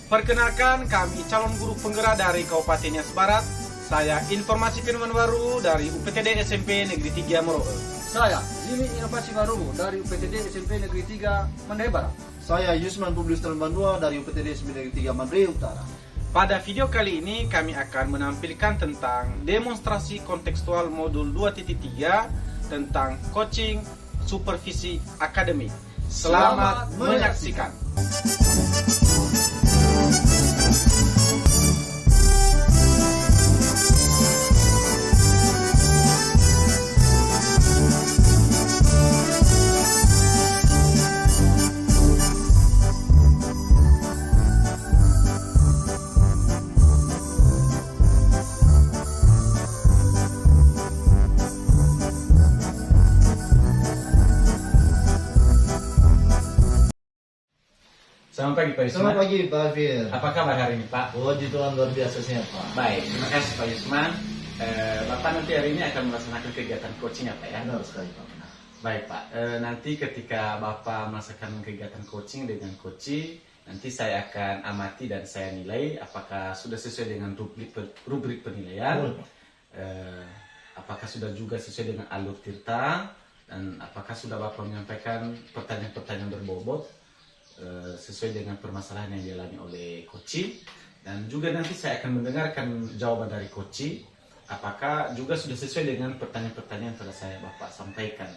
Perkenalkan, kami calon guru penggerak dari Kabupaten Nias Barat. Saya informasi firman baru dari UPTD SMP Negeri 3 Moroe. Saya Zimi Inovasi Baru dari UPTD SMP Negeri 3 Mandai Barat. Saya Yusman Publius Bandua dari UPTD SMP Negeri 3 Mandai Utara. Pada video kali ini kami akan menampilkan tentang demonstrasi kontekstual modul 2.3 tentang coaching supervisi akademik. Selamat menyaksikan. Selamat pagi Pak Yusman. Selamat pagi Pak Fir. Apa kabar hari ini Pak? Puji Tuhan luar biasa sehat Pak. Baik, terima kasih Pak Yusman. Bapak nanti hari ini akan melaksanakan kegiatan coaching apa ya? Benar sekali Pak. Benar. Baik Pak, nanti ketika Bapak melaksanakan kegiatan coaching dengan coachi, nanti saya akan amati dan saya nilai apakah sudah sesuai dengan rubrik penilaian, Boleh, Pak. Apakah sudah juga sesuai dengan alur tirta, dan apakah sudah Bapak menyampaikan pertanyaan-pertanyaan berbobot sesuai dengan permasalahan yang dialami oleh coachi, dan juga nanti saya akan mendengarkan jawaban dari coachi apakah juga sudah sesuai dengan pertanyaan-pertanyaan yang telah saya Bapak sampaikan.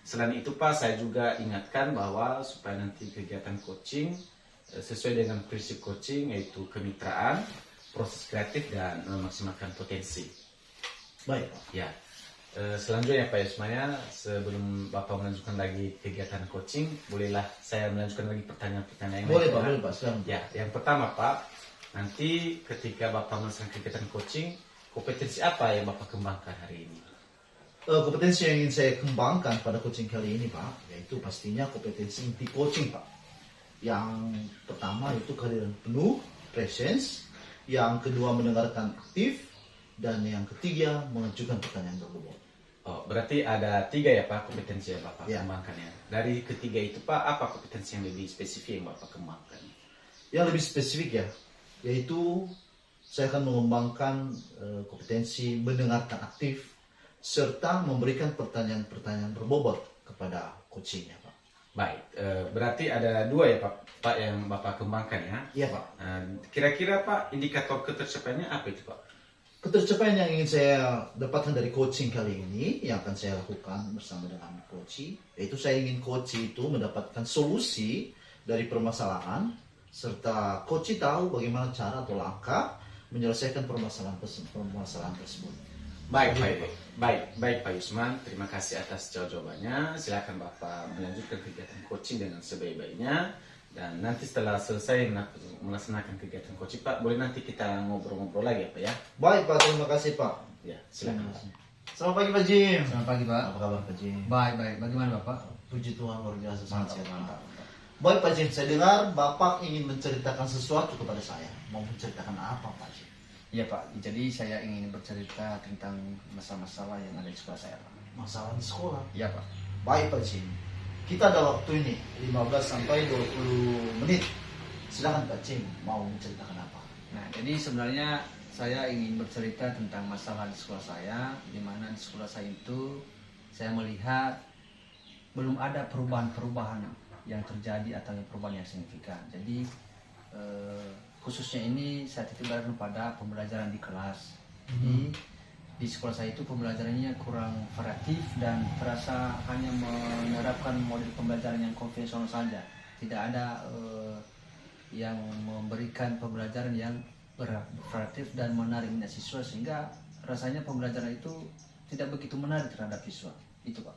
Selain itu Pak, saya juga ingatkan bahwa supaya nanti kegiatan coaching sesuai dengan prinsip coaching, yaitu kemitraan, proses kreatif, dan memaksimalkan potensi. Baik Pak. Ya. Selanjutnya Pak Yusmaya, sebelum Bapak melanjutkan lagi kegiatan coaching, bolehlah saya melanjutkan lagi pertanyaan-pertanyaan yang Boleh lain, Pak, boleh Pak. Silakan. Ya, yang pertama Pak, nanti ketika Bapak melaksanakan kegiatan coaching, kompetensi apa yang Bapak kembangkan hari ini? Kompetensi yang ingin saya kembangkan pada coaching kali ini Pak, yaitu pastinya kompetensi inti coaching Pak. Yang pertama itu kehadiran penuh, presence. Yang kedua mendengarkan aktif. Dan yang ketiga mengajukan pertanyaan berbobot. Oh, berarti ada 3 ya Pak kompetensi yang Bapak Ya. kembangkan ya. Dari ketiga itu Pak, apa kompetensi yang lebih spesifik yang Bapak kembangkan? Yang lebih spesifik ya, yaitu saya akan mengembangkan kompetensi mendengarkan aktif serta memberikan pertanyaan-pertanyaan berbobot kepada coachingnya Pak. Baik, berarti ada 2 ya Pak yang Bapak kembangkan ya. Iya Pak. Kira-kira Pak, indikator ketercapaiannya apa itu Pak? Ketercapaian yang ingin saya dapatkan dari coaching kali ini, yang akan saya lakukan bersama dengan coach, yaitu saya ingin coach itu mendapatkan solusi dari permasalahan, serta coach tahu bagaimana cara atau langkah menyelesaikan permasalahan tersebut. Baik Pak Yusman, terima kasih atas jawabannya. Silakan Bapak melanjutkan kegiatan coaching dengan sebaik-baiknya. Dan nanti setelah selesai melaksanakan kegiatan coaching Pak, boleh nanti kita ngobrol-ngobrol lagi ya Pak ya? Baik Pak, terima kasih Pak. Ya, silakan. Selamat pagi Pak Jim. Selamat pagi Pak. Apa kabar Pak Jim? Baik. Bagaimana Bapak? Puji Tuhan luar biasa sangat sehat. Mantap. Baik Pak Jim, saya dengar Bapak ingin menceritakan sesuatu kepada saya. Mau menceritakan apa Pak Jim? Iya Pak, jadi saya ingin bercerita tentang masalah-masalah yang ada di sekolah saya Pak. Masalah di sekolah. Iya Pak. Baik Pak Jim, kita ada waktu ini 15 sampai 20 menit. Silakan Pak Jim, mau menceritakan apa? Nah, jadi sebenarnya saya ingin bercerita tentang masalah di sekolah saya, di mana di sekolah saya itu saya melihat belum ada perubahan-perubahan yang terjadi atau perubahan yang signifikan. Jadi khususnya ini saya titik beratkan pada pembelajaran di kelas. Jadi di sekolah saya itu pembelajarannya kurang variatif dan terasa hanya menerapkan model pembelajaran yang konvensional saja. Tidak ada yang memberikan pembelajaran yang variatif dan menarik minat siswa, sehingga rasanya pembelajaran itu tidak begitu menarik terhadap siswa. Itu Pak.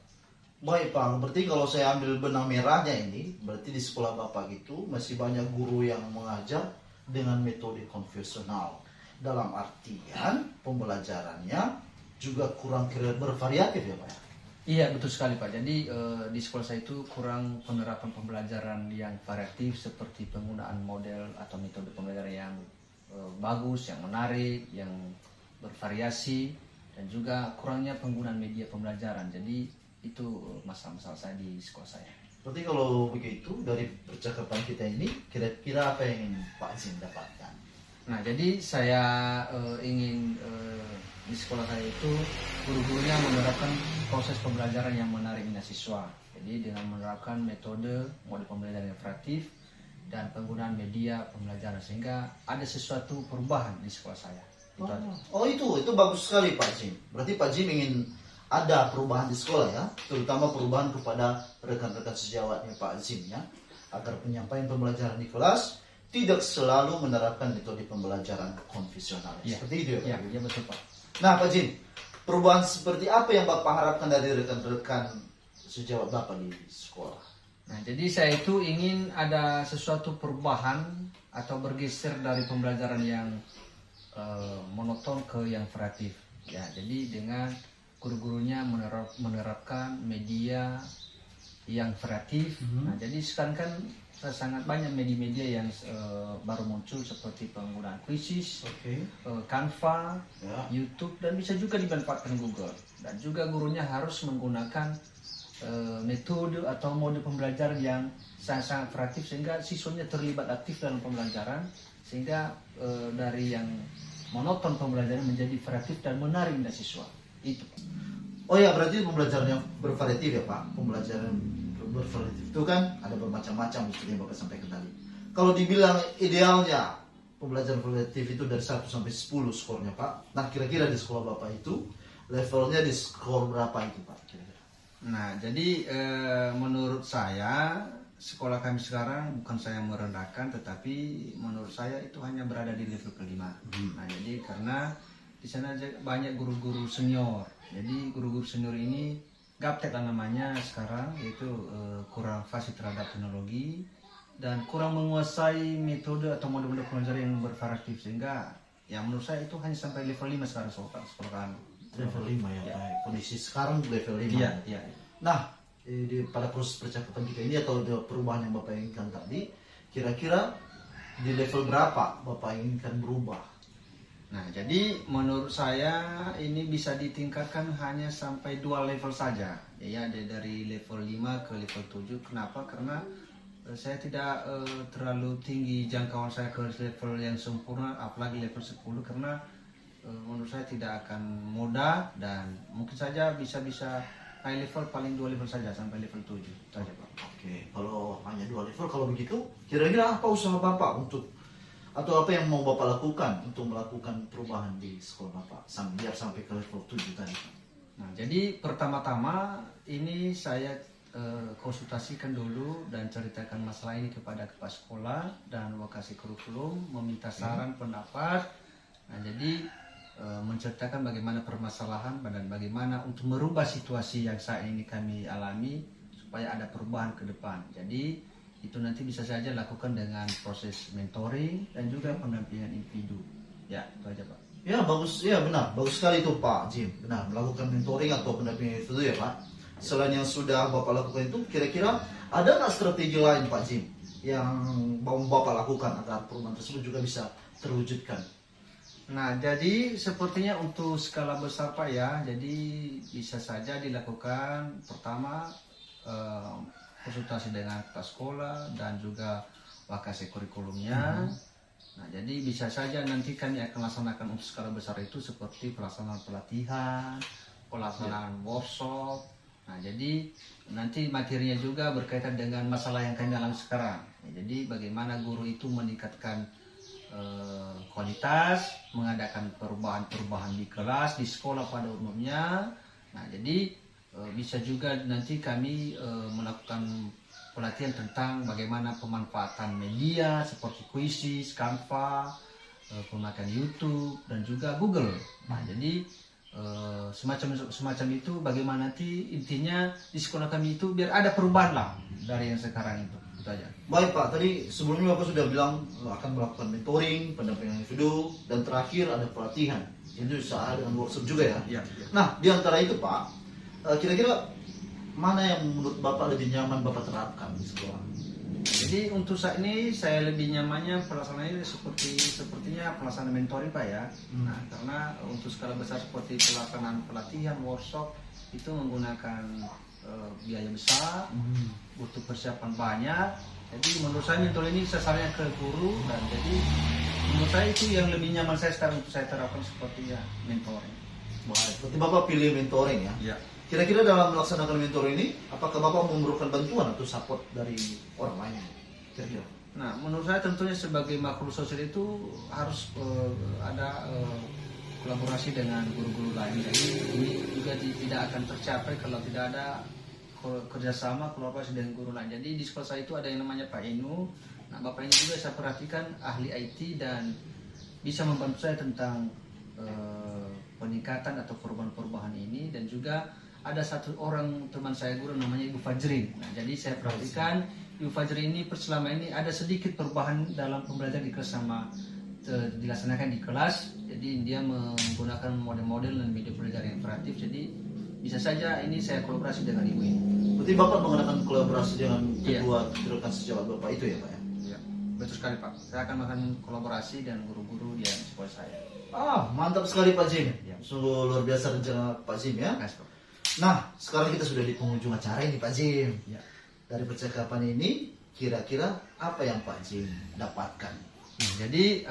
Baik Pak, berarti kalau saya ambil benang merahnya ini, berarti di sekolah Bapak gitu masih banyak guru yang mengajar dengan metode konvensional. Dalam artian pembelajarannya juga kurang bervariatif ya Pak ya? Iya betul sekali Pak. Jadi di sekolah saya itu kurang penerapan pembelajaran yang variatif seperti penggunaan model atau metode pembelajaran yang bagus, yang menarik, yang bervariasi, dan juga kurangnya penggunaan media pembelajaran. Jadi itu masalah-masalah saya di sekolah saya. Berarti kalau begitu dari percakapan kita ini kira-kira apa yang ingin Pak Azim dapatkan? Nah, jadi saya ingin di sekolah saya itu guru-gurunya menerapkan proses pembelajaran yang menarik minat siswa. Jadi dengan menerapkan metode pembelajaran yang interaktif dan penggunaan media pembelajaran sehingga ada sesuatu perubahan di sekolah saya. Itu aja. Oh itu bagus sekali Pak Jim. Berarti Pak Jim ingin ada perubahan di sekolah ya, terutama perubahan kepada rekan-rekan sejawatnya Pak Azim ya, agar penyampaian pembelajaran di kelas tidak selalu menerapkan metode pembelajaran konvensional. Ya. Seperti itu ya Pak? Ya, betul Pak. Nah Pak Jim, perubahan seperti apa yang Bapak harapkan dari rekan-rekan sejawat Bapak di sekolah? Nah, jadi saya itu ingin ada sesuatu perubahan atau bergeser dari pembelajaran yang monoton ke yang kreatif. Ya, jadi dengan guru-gurunya menerapkan media yang kreatif. Nah, jadi sekarang kan sangat banyak media-media yang baru muncul seperti penggunaan Quizzes, Canva, Ya. YouTube, dan bisa juga dimanfaatkan Google. Dan juga gurunya harus menggunakan metode atau mode pembelajaran yang sangat-sangat kreatif sehingga siswanya terlibat aktif dalam pembelajaran sehingga dari yang monoton pembelajaran menjadi kreatif dan menarik minat siswa. Itu. Oh ya, berarti pembelajaran yang bervariatif ya Pak. Pembelajaran bervariatif itu kan ada bermacam-macam seperti yang Bapak sampaikan tadi. Kalau dibilang idealnya pembelajaran variatif itu dari 1 sampai 10 skornya Pak. Nah, kira-kira di sekolah Bapak itu levelnya di skor berapa itu Pak? Kira-kira. Nah, jadi menurut saya sekolah kami sekarang bukan saya merendahkan, tetapi menurut saya itu hanya berada di level kelima. Nah, jadi karena di sana banyak guru-guru senior. Jadi guru-guru senior ini gaptek lah namanya sekarang, yaitu kurang fasih terhadap teknologi dan kurang menguasai metode atau mode-mode pembelajaran yang bervariatif sehingga ya menurut saya itu hanya sampai level 5 sekarang sekolah kami. Level 5 ya, Ya. baik. Kondisi sekarang level 5. Iya, iya. Nah, pada proses percakapan kita ini atau ada perubahan yang Bapak inginkan tadi, kira-kira di level berapa Bapak inginkan berubah? Nah, jadi menurut saya ini bisa ditingkatkan hanya sampai 2 level saja. Ya, dari level 5 ke level 7. Kenapa? Karena saya tidak terlalu tinggi jangkauan saya ke level yang sempurna, apalagi level 10 karena menurut saya tidak akan mudah dan mungkin saja bisa high level paling 2 level saja sampai level 7 saja Pak. Oke, kalau hanya 2 level, kalau begitu kira-kira apa usaha Bapak untuk atau apa yang mau Bapak lakukan untuk melakukan perubahan di sekolah Bapak biar sampai ke level 7 tadi? Nah, jadi pertama-tama ini saya konsultasikan dulu dan ceritakan masalah ini kepada kepala sekolah dan lokasi kurikulum, meminta saran pendapat. Nah, jadi menceritakan bagaimana permasalahan dan bagaimana untuk merubah situasi yang saat ini kami alami supaya ada perubahan ke depan. Jadi itu nanti bisa saja lakukan dengan proses mentoring dan juga pendampingan individu. Ya, itu aja Pak. Ya bagus, ya benar, bagus sekali itu Pak Jim. Benar, melakukan mentoring atau pendampingan itu ya Pak. Selain yang sudah Bapak lakukan itu, kira-kira ada nggak strategi lain Pak Jim yang mau Bapak lakukan agar perubahan tersebut juga bisa terwujudkan? Nah, jadi sepertinya untuk skala besar Pak ya, jadi bisa saja dilakukan pertama konsultasi dengan kepala sekolah dan juga wakase kurikulumnya. Nah, jadi bisa saja nanti kami akan laksanakan untuk skala besar itu seperti pelaksanaan pelatihan, pelaksanaan workshop. Nah, jadi nanti materinya juga berkaitan dengan masalah yang kami alami sekarang. Nah, jadi bagaimana guru itu meningkatkan kualitas, mengadakan perubahan-perubahan di kelas, di sekolah pada umumnya. Nah, jadi bisa juga nanti kami melakukan pelatihan tentang bagaimana pemanfaatan media seperti Quizzes, Canva, pemakaian YouTube dan juga Google. Nah, jadi semacam itu bagaimana nanti intinya di sekolah kami itu biar ada perubahan lah dari yang sekarang itu aja. Baik Pak, tadi sebelumnya Bapak sudah bilang akan melakukan mentoring, pendampingan individu, dan terakhir ada pelatihan. Itu saat dengan workshop juga ya? Iya, iya. Nah, di antara itu Pak, kira-kira mana yang menurut Bapak lebih nyaman Bapak terapkan di sekolah? Jadi untuk saat ini saya lebih nyamannya pelaksanaannya sepertinya pelaksanaan mentoring Pak ya. Nah, karena untuk skala besar seperti pelaksanaan pelatihan, workshop itu menggunakan biaya besar, butuh persiapan banyak. Jadi menurut saya mentor ini sasarnya ke guru, dan jadi menurut saya itu yang lebih nyaman saya sekarang untuk saya terapkan seperti ya mentoring. Baik, berarti Bapak pilih mentoring ya? Ya. Kira-kira dalam melaksanakan mentoring ini, apakah Bapak memerlukan bantuan atau support dari orang lain? Kira-kira? Nah, menurut saya tentunya sebagai makhluk sosial itu harus ada kolaborasi dengan guru-guru lain. Jadi ini juga tidak akan tercapai kalau tidak ada kerjasama kolaborasi dengan guru lain. Jadi di sekolah saya itu ada yang namanya Pak Inu. Nah, Bapak ini juga saya perhatikan ahli IT dan bisa membantu saya tentang peningkatan atau perubahan-perubahan ini, dan juga ada satu orang teman saya guru namanya Ibu Fajrin. Nah, jadi saya perhatikan Ibu Fajrin ini selama ini ada sedikit perubahan dalam pembelajaran di kelas sama dilaksanakan di kelas. Jadi dia menggunakan model-model dan video pembelajaran yang interaktif. Jadi bisa saja ini saya kolaborasi dengan Ibu ini. Berarti Bapak menggunakan kolaborasi dengan Iya. kedua rekan sejawat Bapak itu ya Pak ya? Ya, betul sekali Pak. Saya akan melakukan kolaborasi dengan guru-guru di sekolah saya. Mantap sekali Pak Jim. Ya. Sungguh luar biasa rencana Pak Jim ya. Terima kasih, Pak. Nah, sekarang kita sudah di penghujung acara ini Pak Jim. Ya. Dari percakapan ini, kira-kira apa yang Pak Jim dapatkan? Nah, jadi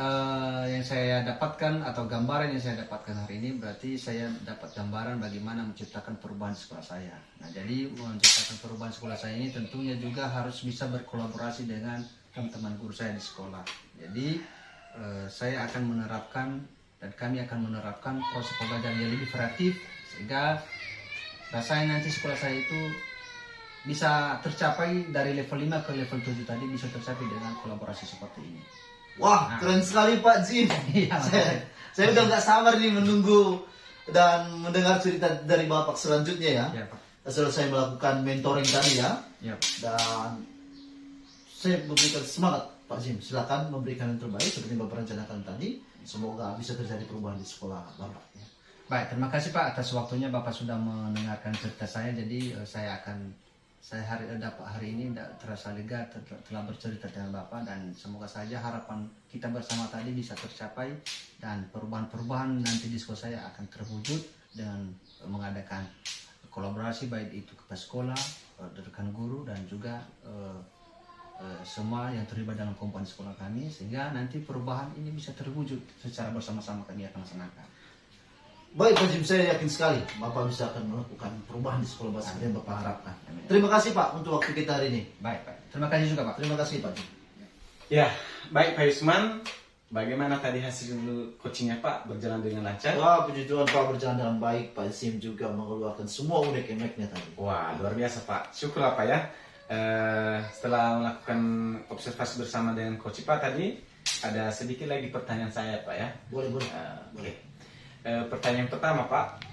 yang saya dapatkan atau gambaran yang saya dapatkan hari ini berarti saya dapat gambaran bagaimana menciptakan perubahan di sekolah saya. Nah, jadi menciptakan perubahan sekolah saya ini tentunya juga harus bisa berkolaborasi dengan teman-teman guru saya di sekolah. Jadi saya akan menerapkan dan kami akan menerapkan proses pembelajaran yang lebih kreatif, sehingga rasanya nanti sekolah saya itu bisa tercapai dari level 5 ke level 7 tadi, bisa tercapai dengan kolaborasi seperti ini. Wah, Nah. keren sekali Pak Jim. Iya, saya udah nggak sabar nih menunggu dan mendengar cerita dari Bapak selanjutnya ya. Ya, Pak. Setelah saya melakukan mentoring tadi ya, Ya, Pak. dan saya memberikan semangat Pak Jim. Silakan memberikan yang terbaik seperti Bapak rencanakan tadi. Semoga bisa terjadi perubahan di sekolah Bapak. Ya. Baik, terima kasih Pak atas waktunya. Bapak sudah mendengarkan cerita saya. Jadi saya hari ini terasa lega telah bercerita dengan Bapak, dan semoga saja harapan kita bersama tadi bisa tercapai dan perubahan-perubahan nanti di sekolah saya akan terwujud dengan mengadakan kolaborasi baik itu kepada sekolah, rekan guru, dan juga semua yang terlibat dalam komponen sekolah kami, sehingga nanti perubahan ini bisa terwujud secara bersama-sama kami akan laksanakan. Baik Pak Jim, saya yakin sekali Bapak bisa akan melakukan perubahan di sekolah Bapak seperti yang Bapak harapkan. Terima kasih Pak untuk waktu kita hari ini. Baik, Pak. Terima kasih juga Pak. Terima kasih Pak Jim. Ya, baik Pak Yusman. Bagaimana tadi hasil coachingnya Pak? Berjalan dengan lancar? Wah, puji Tuhan Pak berjalan dengan baik. Pak Jim juga mengeluarkan semua unek-uneknya tadi. Wah, luar biasa Pak. Syukurlah Pak ya. Setelah melakukan observasi bersama dengan coach Pak tadi, ada sedikit lagi pertanyaan saya Pak ya. Boleh. Oke. Pertanyaan pertama Pak,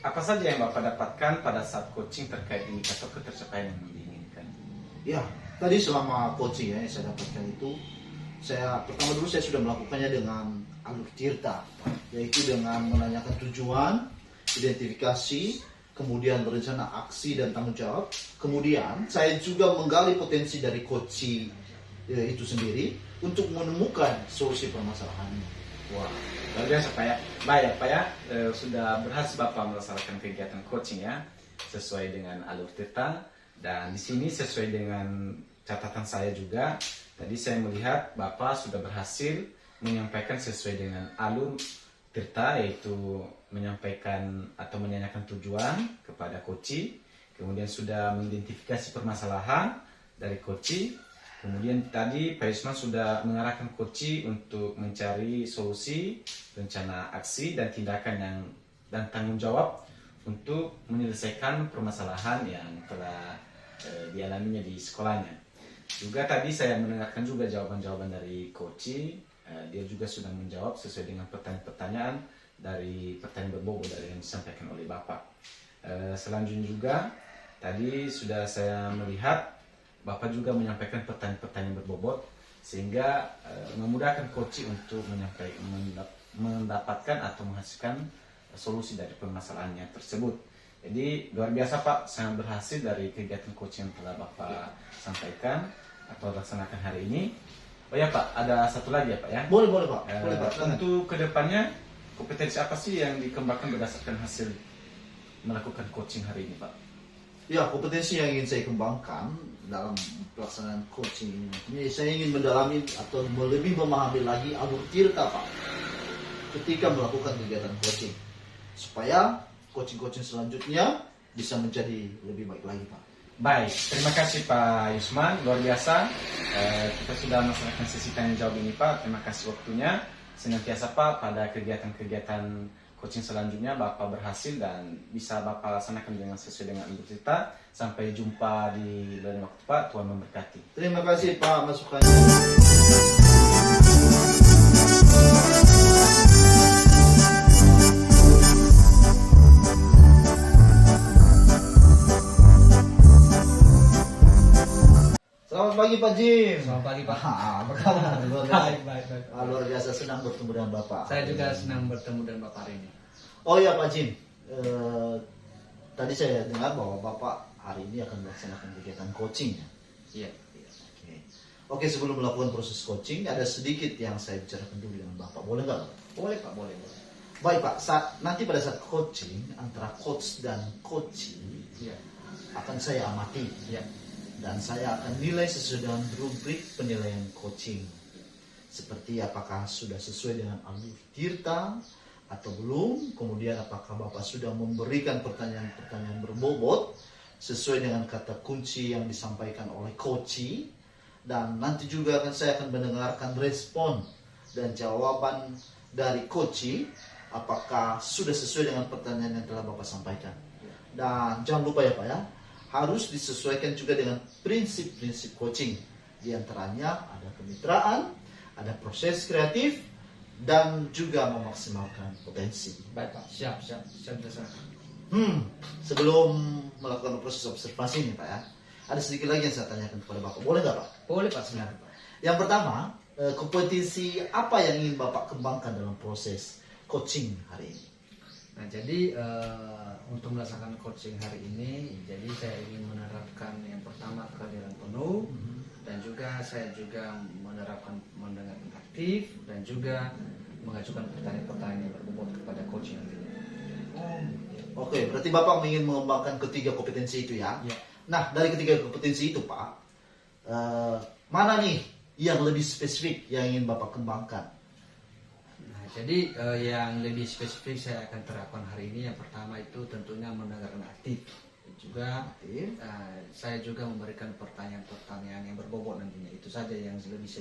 apa saja yang Bapak dapatkan pada saat coaching terkait indikator ketercapaian yang diinginkan? Ya, tadi selama coaching ya yang saya dapatkan itu, pertama dulu saya sudah melakukannya dengan alur tirta, yaitu dengan menanyakan tujuan, identifikasi, kemudian berencana aksi dan tanggung jawab. Kemudian saya juga menggali potensi dari coaching itu sendiri untuk menemukan solusi permasalahannya. Wah, luar biasa Pak ya. Baik Pak ya, sudah berhasil Bapak melaksanakan kegiatan coaching ya, sesuai dengan alur tirta, dan di sini sesuai dengan catatan saya juga. Tadi saya melihat Bapak sudah berhasil menyampaikan sesuai dengan alur tirta, yaitu menyampaikan atau menanyakan tujuan kepada coach, kemudian sudah mengidentifikasi permasalahan dari coach. Kemudian tadi Pak Yusman sudah mengarahkan coach untuk mencari solusi, rencana aksi, dan tindakan dan tanggung jawab untuk menyelesaikan permasalahan yang telah dialaminya di sekolahnya. Juga tadi saya mendengarkan juga jawaban-jawaban dari coach. Dia juga sudah menjawab sesuai dengan pertanyaan-pertanyaan dari pertanyaan berbobot dari yang disampaikan oleh Bapak. Selanjutnya juga tadi sudah saya melihat Bapak juga menyampaikan pertanyaan-pertanyaan berbobot, sehingga memudahkan coach untuk mendapatkan atau menghasilkan solusi dari permasalahannya tersebut. Jadi luar biasa Pak, sangat berhasil dari kegiatan coaching yang telah Bapak sampaikan atau laksanakan hari ini. Oh ya Pak, ada satu lagi ya Pak ya? Boleh Pak. Boleh Pak. Untuk kedepannya, kompetensi apa sih yang dikembangkan berdasarkan hasil melakukan coaching hari ini Pak? Ya, kompetensi yang ingin saya kembangkan dalam pelaksanaan coaching ini, saya ingin mendalami atau lebih memahami lagi alur tirta Pak ketika melakukan kegiatan coaching, supaya coaching-coaching selanjutnya bisa menjadi lebih baik lagi Pak. Baik, terima kasih Pak Yusman, luar biasa. Kita sudah melaksanakan sesi tanya jawab ini Pak. Terima kasih waktunya. Senantiasa Pak pada kegiatan-kegiatan coaching selanjutnya Bapak berhasil dan bisa Bapak laksanakan dengan sesuai dengan alur kita. Sampai jumpa di lain waktu Pak. Tuhan memberkati. Terima kasih Pak masukannya. Selamat pagi Pak Jim. Selamat pagi Pak. Apa kabar? Luar biasa. Baik. Luar biasa, senang bertemu dengan Bapak. Saya juga senang bertemu dengan Bapak hari ini. Oh ya Pak Jim, tadi saya dengar bahwa Bapak hari ini akan melaksanakan kegiatan coaching. Iya. Oke, sebelum melakukan proses coaching, ada sedikit yang saya bicarakan dulu dengan Bapak. Boleh nggak Pak? Boleh Pak, boleh. Baik Pak, nanti pada saat coaching antara coach dan coachee Iya. akan saya amati. Iya. Dan saya akan nilai sesuai dengan rubrik penilaian coaching. Seperti apakah sudah sesuai dengan alur tirta atau belum. Kemudian apakah Bapak sudah memberikan pertanyaan-pertanyaan berbobot sesuai dengan kata kunci yang disampaikan oleh coachee. Dan nanti juga saya akan mendengarkan respon dan jawaban dari coachee. Apakah sudah sesuai dengan pertanyaan yang telah Bapak sampaikan. Dan jangan lupa ya Pak ya, harus disesuaikan juga dengan prinsip-prinsip coaching. Di antaranya ada kemitraan, ada proses kreatif, dan juga memaksimalkan potensi. Baik Pak, siap dilaksanakan. Sebelum melakukan proses observasi ini Pak ya, ada sedikit lagi yang saya tanyakan kepada Bapak. Boleh nggak Pak? Boleh Pak, silakan Pak. Yang pertama, kompetensi apa yang ingin Bapak kembangkan dalam proses coaching hari ini? Nah, jadi untuk melaksanakan coaching hari ini, jadi saya ingin menerapkan yang pertama kehadiran penuh, dan juga saya juga menerapkan mendengarkan aktif, dan juga mengajukan pertanyaan-pertanyaan yang berbobot kepada coach nantinya. Oke, berarti Bapak ingin mengembangkan ketiga kompetensi itu ya? Ya. Nah, dari ketiga kompetensi itu Pak, mana nih yang lebih spesifik yang ingin Bapak kembangkan? Nah, jadi yang lebih spesifik saya akan terapkan hari ini, yang pertama itu tentunya mendengarkan aktif. Dan juga saya juga memberikan pertanyaan-pertanyaan yang berbobot nantinya. Itu saja yang lebih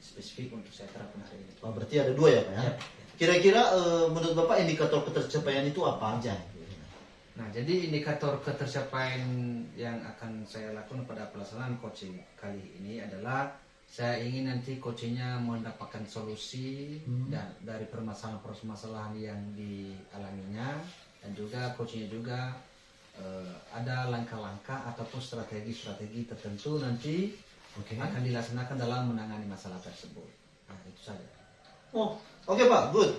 spesifik untuk saya terapkan hari ini. Oh, berarti ada dua ya Pak ya? Ya. Kira-kira menurut Bapak indikator ketercapaian itu apa aja? Nah, jadi indikator ketercapaian yang akan saya lakukan pada pelaksanaan coaching kali ini adalah saya ingin nanti coachingnya mendapatkan solusi dan dari permasalahan-permasalahan yang dialaminya, dan juga coachingnya juga ada langkah-langkah ataupun strategi-strategi tertentu nanti akan dilaksanakan dalam menangani masalah tersebut. Nah, itu saja. Oh, oke Pak, good.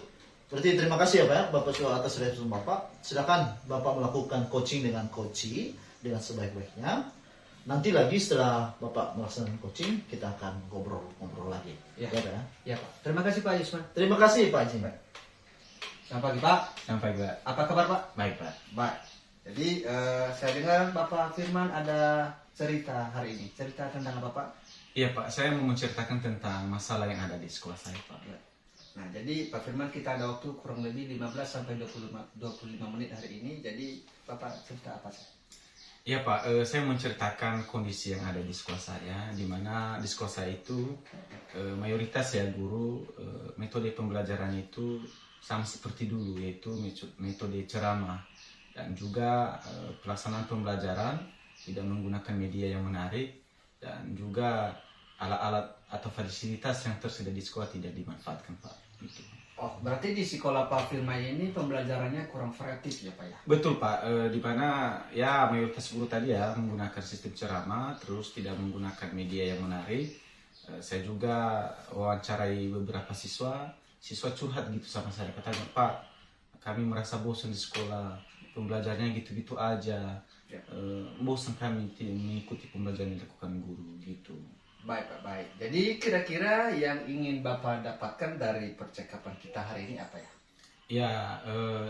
Berarti terima kasih ya Pak ya, Bapak soal atas respon Bapak. Silakan Bapak melakukan coaching dengan coachee dengan sebaik-baiknya. Nanti lagi setelah Bapak melaksanakan coaching, kita akan ngobrol-ngobrol lagi. Ya. Ya Pak ya. Ya Pak. Terima kasih Pak Yusman. Terima kasih Pak Jim. Selamat pagi Pak. Sampai Pak. Apa kabar Pak? Baik Pak. Baik. Jadi saya dengar Bapak Firman ada cerita hari ini. Cerita tentang apa Pak? Iya Pak, saya mau menceritakan tentang masalah yang ada di sekolah saya Pak. Ya. Nah, jadi Pak Firman, kita ada waktu kurang lebih 15 sampai 25 menit hari ini. Jadi Bapak cerita apa sih? Iya Pak, saya menceritakan kondisi yang ada di sekolah saya, di mana di sekolah saya itu mayoritas ya guru metode pembelajaran itu sama seperti dulu, yaitu metode ceramah, dan juga pelaksanaan pembelajaran tidak menggunakan media yang menarik, dan juga alat-alat atau fasilitas yang tersedia di sekolah tidak dimanfaatkan Pak. Gitu. Oh, berarti di sekolah Pak Firman ini pembelajarannya kurang variatif ya Pak ya? Betul Pak, di mana ya mayoritas guru tadi ya menggunakan sistem ceramah, terus tidak menggunakan media yang menarik. Saya juga wawancarai beberapa siswa curhat gitu sama saya, katanya Pak, kami merasa bosan di sekolah, pembelajarannya gitu-gitu aja, bosan kami mengikuti pembelajaran yang dilakukan guru gitu. Baik Pak, baik. Jadi kira-kira yang ingin Bapak dapatkan dari percakapan kita hari ini apa ya? Ya,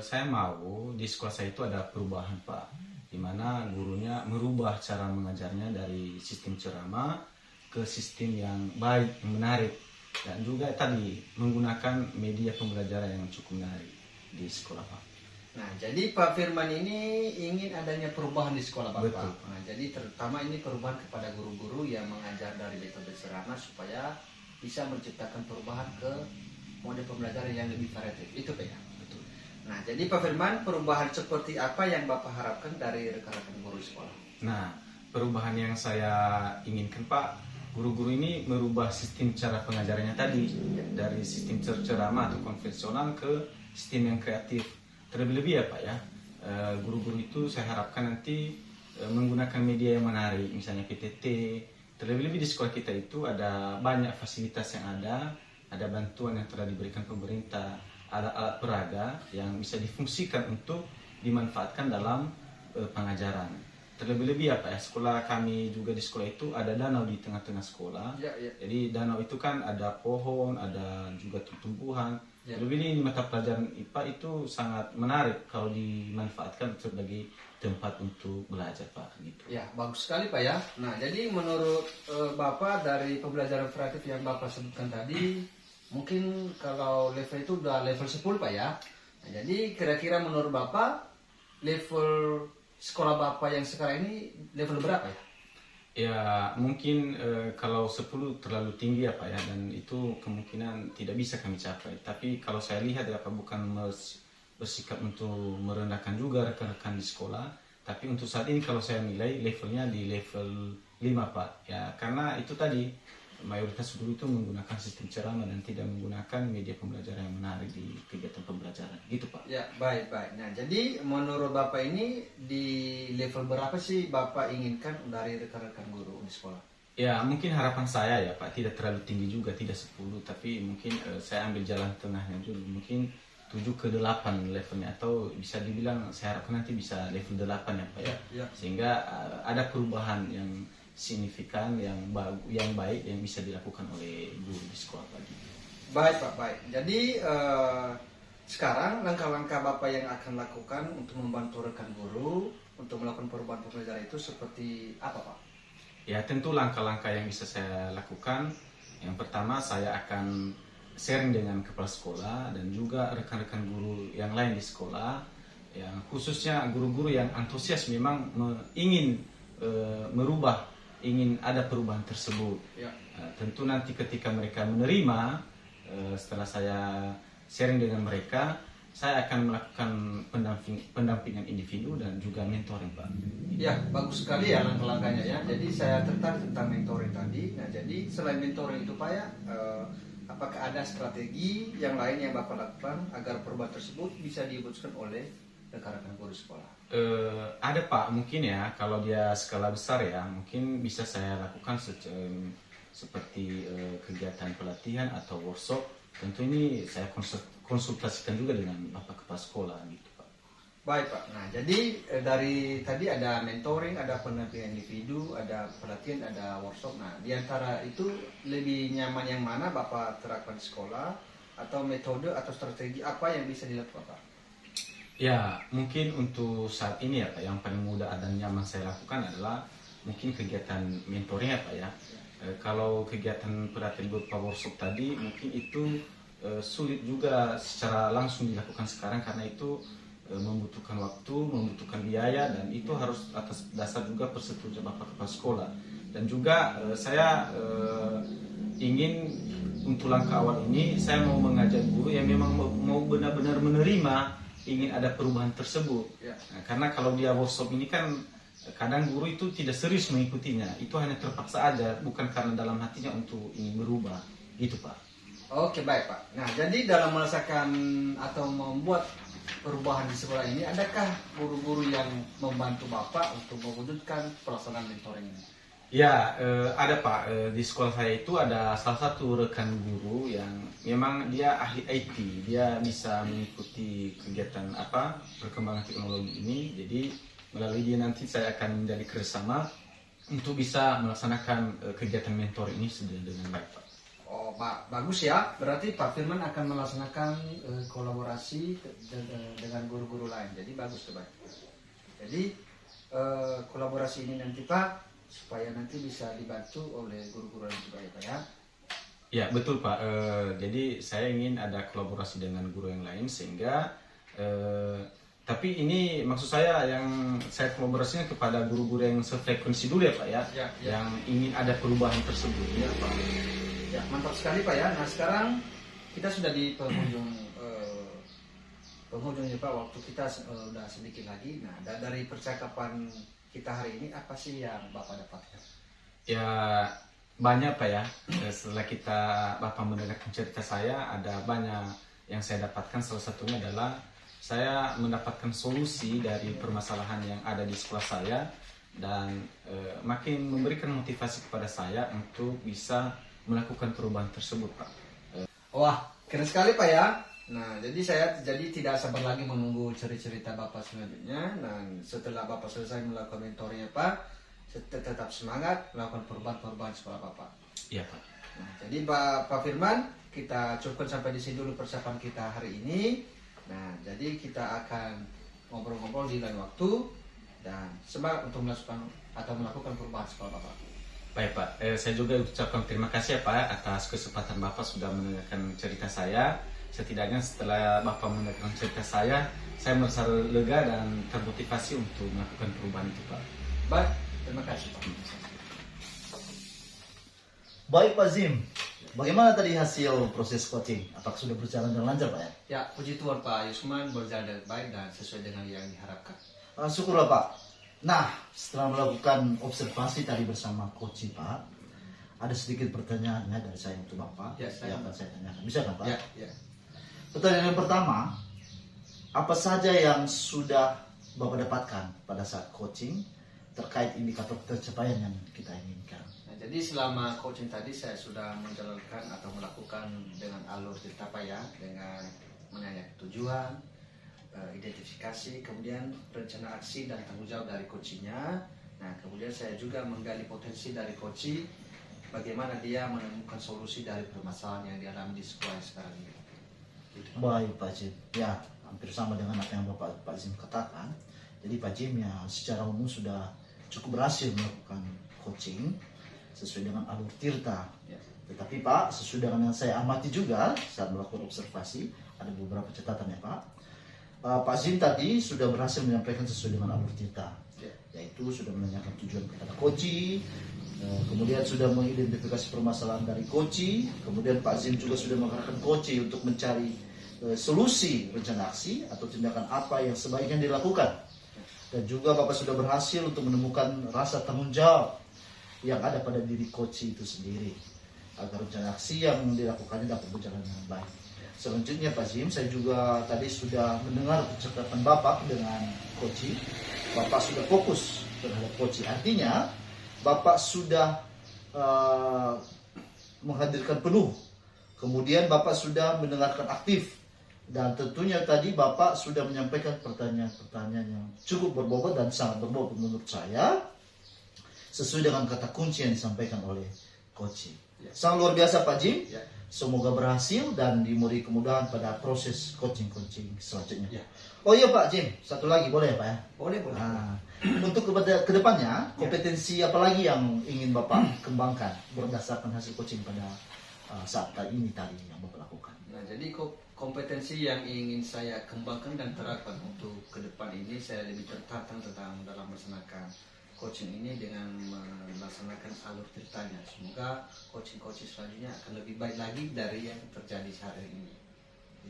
saya mau di sekolah saya itu ada perubahan Pak. di mana gurunya merubah cara mengajarnya dari sistem ceramah ke sistem yang baik, yang menarik, dan juga tadi menggunakan media pembelajaran yang cukup menarik di sekolah Pak. Nah, jadi Pak Firman ini ingin adanya perubahan di sekolah Bapak. Betul. Nah, jadi terutama ini perubahan kepada guru-guru yang mengajar dari metode ceramah supaya bisa menciptakan perubahan ke mode pembelajaran yang lebih variatif. Itu Pak ya? Betul. Nah, jadi Pak Firman, perubahan seperti apa yang Bapak harapkan dari rekan-rekan guru di sekolah? Nah, perubahan yang saya inginkan Pak, guru-guru ini merubah sistem cara pengajarannya tadi dari sistem ceramah atau konvensional ke sistem yang kreatif. Terlebih-lebih ya Pak ya, guru-guru itu saya harapkan nanti menggunakan media yang menarik, misalnya PTT. Terlebih-lebih di sekolah kita itu ada banyak fasilitas yang ada bantuan yang telah diberikan pemerintah, alat-alat peraga yang bisa difungsikan untuk dimanfaatkan dalam pengajaran. Terlebih-lebih ya Pak ya, sekolah kami juga di sekolah itu ada danau di tengah-tengah sekolah. Ya, ya. Jadi danau itu kan ada pohon, ada juga tumbuhan. Ya. Lebih ini mata pelajaran IPA itu sangat menarik kalau dimanfaatkan sebagai tempat untuk belajar Pak. Gitu. Ya, bagus sekali Pak ya. Nah, jadi menurut Bapak dari pembelajaran variatif yang Bapak sebutkan tadi, mungkin kalau level itu udah level 10 Pak ya. Nah, jadi kira-kira menurut Bapak level sekolah Bapak yang sekarang ini level berapa ya? Ya mungkin kalau 10 terlalu tinggi ya Pak ya, dan itu kemungkinan tidak bisa kami capai. Tapi kalau saya lihat ya Pak, bukan bersikap untuk merendahkan juga rekan-rekan di sekolah, tapi untuk saat ini kalau saya nilai levelnya di level 5 Pak ya, karena itu tadi mayoritas guru itu menggunakan sistem ceramah dan tidak menggunakan media pembelajaran yang menarik di kegiatan pembelajaran gitu Pak. Ya, baik. Nah, jadi menurut Bapak ini di level berapa sih Bapak inginkan dari rekan-rekan guru di sekolah? Ya mungkin harapan saya ya Pak, tidak terlalu tinggi juga, tidak 10, tapi mungkin saya ambil jalan tengahnya dulu, mungkin 7 ke 8 levelnya, atau bisa dibilang saya harapkan nanti bisa level 8 ya Pak ya. Ya. Sehingga ada perubahan yang signifikan, yang baik yang bisa dilakukan oleh guru di sekolah tadi. Baik Pak, baik. Jadi sekarang langkah-langkah Bapak yang akan lakukan untuk membantu rekan guru untuk melakukan perubahan pembelajaran itu seperti apa Pak? Ya tentu langkah-langkah yang bisa saya lakukan, yang pertama saya akan sharing dengan kepala sekolah dan juga rekan-rekan guru yang lain di sekolah, yang khususnya guru-guru yang antusias memang ingin merubah, ingin ada perubahan tersebut. Ya. Tentu nanti ketika mereka menerima, setelah saya sharing dengan mereka, saya akan melakukan pendampingan individu dan juga mentoring Pak. Ya, bagus sekali ya langkah-langkahnya ya. Jadi saya tertarik tentang mentoring tadi. Nah, jadi selain mentoring itu Pak ya, apakah ada strategi yang lain yang Bapak lakukan agar perubahan tersebut bisa diwujudkan oleh rekan-rekan guru sekolah? Ada Pak, mungkin ya kalau dia skala besar ya, mungkin bisa saya lakukan seperti kegiatan pelatihan atau workshop. Tentu ini saya konsultasikan juga dengan Bapak Kepala Sekolah gitu Pak. Baik Pak, nah jadi dari tadi ada mentoring, ada pendampingan individu, ada pelatihan, ada workshop. Nah di antara itu lebih nyaman yang mana Bapak terapkan di sekolah, atau metode atau strategi apa yang bisa dilakukan Pak? Ya mungkin untuk saat ini ya Pak, yang paling mudah dan nyaman saya lakukan adalah mungkin kegiatan mentoring ya Pak ya. Kalau kegiatan pelatihan berupa workshop tadi mungkin itu sulit juga secara langsung dilakukan sekarang, karena itu membutuhkan waktu, membutuhkan biaya, dan itu harus atas dasar juga persetujuan Bapak Kepala Sekolah. Dan juga saya ingin untuk langkah awal ini saya mau mengajak guru yang memang mau benar-benar menerima, ingin ada perubahan tersebut. Nah, karena kalau dia workshop ini kan kadang guru itu tidak serius mengikutinya, itu hanya terpaksa aja, bukan karena dalam hatinya untuk ingin berubah, gitu Pak. Oke baik Pak. Nah jadi dalam merasakan atau membuat perubahan di sekolah ini, adakah guru-guru yang membantu Bapak untuk mewujudkan pelaksanaan mentoring ini? Ya ada Pak, di sekolah saya itu ada salah satu rekan guru yang memang dia ahli IT, dia bisa mengikuti kegiatan perkembangan teknologi ini. Jadi melalui dia nanti saya akan menjadi kerjasama untuk bisa melaksanakan kegiatan mentor ini dengan baik Pak. Oh Pak, bagus ya. Berarti Pak Firman akan melaksanakan kolaborasi dengan guru-guru lain. Jadi bagus tuh Pak. Jadi kolaborasi ini nanti Pak, supaya nanti bisa dibantu oleh guru-guru lain juga ya Pak ya. Ya betul Pak. Jadi saya ingin ada kolaborasi dengan guru yang lain sehingga tapi ini maksud saya yang saya kolaborasinya kepada guru-guru yang sefrekuensi dulu ya Pak ya, Ya. yang ingin ada perubahan tersebut. Ya Pak. Ya mantap sekali Pak ya. Nah sekarang kita sudah di penghujung penghujungnya Pak. Waktu kita udah sedikit lagi. Nah dari percakapan kita hari ini apa sih yang Bapak dapatkan? Ya banyak Pak ya. Setelah Bapak mendengarkan cerita saya, ada banyak yang saya dapatkan. Salah satunya adalah saya mendapatkan solusi dari permasalahan yang ada di sekolah saya dan makin memberikan motivasi kepada saya untuk bisa melakukan perubahan tersebut Pak. Wah keren sekali Pak ya. Nah jadi saya tidak sabar lagi menunggu cerita Bapak selanjutnya. Nah setelah Bapak selesai melakukan mentornya Pak, tetap semangat melakukan perubahan-perubahan sekolah Bapak. Iya Pak. Nah, jadi Pak Firman, kita cukupkan sampai di sini dulu persiapan kita hari ini. Nah, jadi kita akan ngobrol-ngobrol di lain waktu dan semangat untuk melakukan perubahan sekolah Bapak. Baik Pak, saya juga ucapkan terima kasih ya Pak atas kesempatan Bapak sudah mendengarkan cerita saya. Setidaknya setelah Bapak mendengarkan cerita saya merasa lega dan termotivasi untuk melakukan perubahan itu Pak. Baik, terima kasih Pak. Baik Pak Zim, bagaimana tadi hasil proses coaching? Apakah sudah berjalan dengan lancar Pak ya? Ya, puji Tuhan Pak Yusman berjalan dengan baik dan sesuai dengan yang diharapkan. Syukurlah Pak. Nah, setelah melakukan observasi tadi bersama coaching Pak, ada sedikit pertanyaannya dari saya untuk Bapak. Ya, saya. Yang akan saya tanyakan. Bisa kan Pak? Ya. Pertanyaan yang pertama, apa saja yang sudah Bapak dapatkan pada saat coaching terkait indikator pencapaian yang kita inginkan? Nah, jadi selama coaching tadi saya sudah menjalankan atau melakukan dengan alur cerita Pak ya, dengan menanyakan tujuan, identifikasi, kemudian rencana aksi dan tanggung jawab dari coachingnya. Nah, kemudian saya juga menggali potensi dari coaching, bagaimana dia menemukan solusi dari permasalahan yang dialami di sekolah sekarang ini. Gitu. Baik Pak Jim, ya hampir sama dengan apa yang Pak Jim katakan. Jadi Pak Jim ya secara umum sudah cukup berhasil melakukan coaching sesuai dengan alur Tirta. Ya. Tetapi Pak, sesuai dengan yang saya amati juga saat melakukan observasi, ada beberapa catatan ya Pak. Pak Jim tadi sudah berhasil menyampaikan sesuai dengan alur Tirta, Ya. yaitu sudah menanyakan tujuan kepada coaching, kemudian sudah mengidentifikasi permasalahan dari coaching, kemudian Pak Zim juga sudah mengarahkan coaching untuk mencari solusi rencana aksi atau tindakan apa yang sebaiknya dilakukan. Dan juga Bapak sudah berhasil untuk menemukan rasa tanggung jawab yang ada pada diri coaching itu sendiri agar rencana aksi yang dilakukannya dapat berjalan dengan baik. Selanjutnya Pak Zim, saya juga tadi sudah mendengar percakapan Bapak dengan coaching. Bapak sudah fokus terhadap coaching. Artinya Bapak sudah menghadirkan penuh. Kemudian Bapak sudah mendengarkan aktif. Dan tentunya tadi Bapak sudah menyampaikan pertanyaan-pertanyaan yang cukup berbobot dan sangat berbobot menurut saya. Sesuai dengan kata kunci yang disampaikan oleh coaching. Ya. Sangat luar biasa Pak Jim. Ya. Semoga berhasil dan diberi kemudahan pada proses coaching selanjutnya. Ya. Oh iya Pak Jim, satu lagi boleh ya Pak ya? Boleh. Nah, untuk kedepannya, kompetensi apa lagi yang ingin Bapak kembangkan berdasarkan hasil coaching pada saat ini tadi yang Bapak lakukan? Nah, jadi kompetensi yang ingin saya kembangkan dan terapkan untuk ke depan ini, saya lebih tertantang tentang dalam melaksanakan coaching ini dengan melaksanakan alur ceritanya. Semoga coaching selanjutnya akan lebih baik lagi dari yang terjadi hari ini.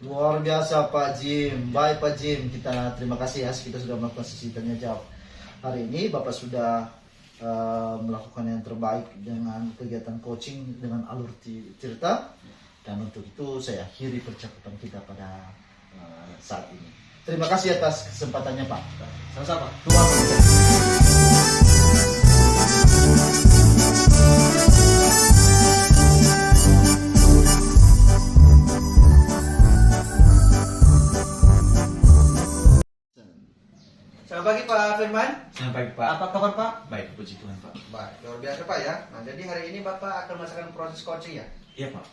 Luar biasa Pak Jim. Baik Pak Jim, kita terima kasih ya, kita sudah melakukan sesi tanya jawab. Hari ini Bapak sudah melakukan yang terbaik dengan kegiatan coaching dengan alur cerita. Dan untuk itu saya akhiri percakapan kita pada saat ini. Terima kasih atas kesempatannya Pak. Sama-sama. Tuhan memberkati. Selamat pagi Pak Firman. Selamat pagi Pak. Apa kabar Pak? Baik, puji Tuhan Pak. Baik, luar biasa Pak ya. Nah, jadi hari ini Bapak akan melaksanakan proses coaching ya? Iya Pak.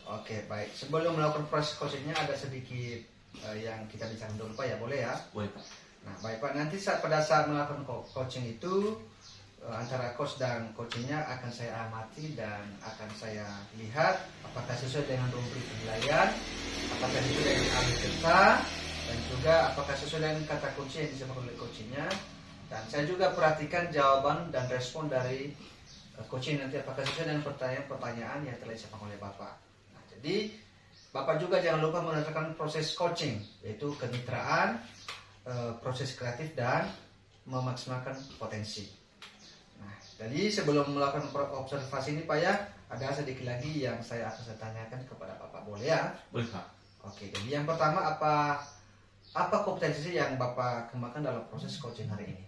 Oke, baik. Sebelum melakukan proses coachingnya ada sedikit yang kita bincang dulu Pak ya, boleh ya? Boleh Pak. Nah, baik Pak, nanti pada saat melakukan coaching itu antara coach dan coachingnya akan saya amati dan akan saya lihat apakah sesuai dengan rumput penilaian, apakah sesuai dengan alur kita, dan juga apakah sesuai dengan kata kunci yang disampaikan oleh coachingnya. Dan saya juga perhatikan jawaban dan respon dari coaching nanti apakah sesuai dengan pertanyaan-pertanyaan yang telah disampaikan oleh Bapak. Nah, jadi Bapak juga jangan lupa menerapkan proses coaching, yaitu kemitraan, proses kreatif, dan memaksimalkan potensi. Nah, jadi sebelum melakukan observasi ini Pak ya, ada sedikit lagi yang saya akan tanyakan kepada Bapak, boleh ya? Boleh Pak. Oke, jadi yang pertama apa kompetensi yang Bapak kembangkan dalam proses coaching hari ini?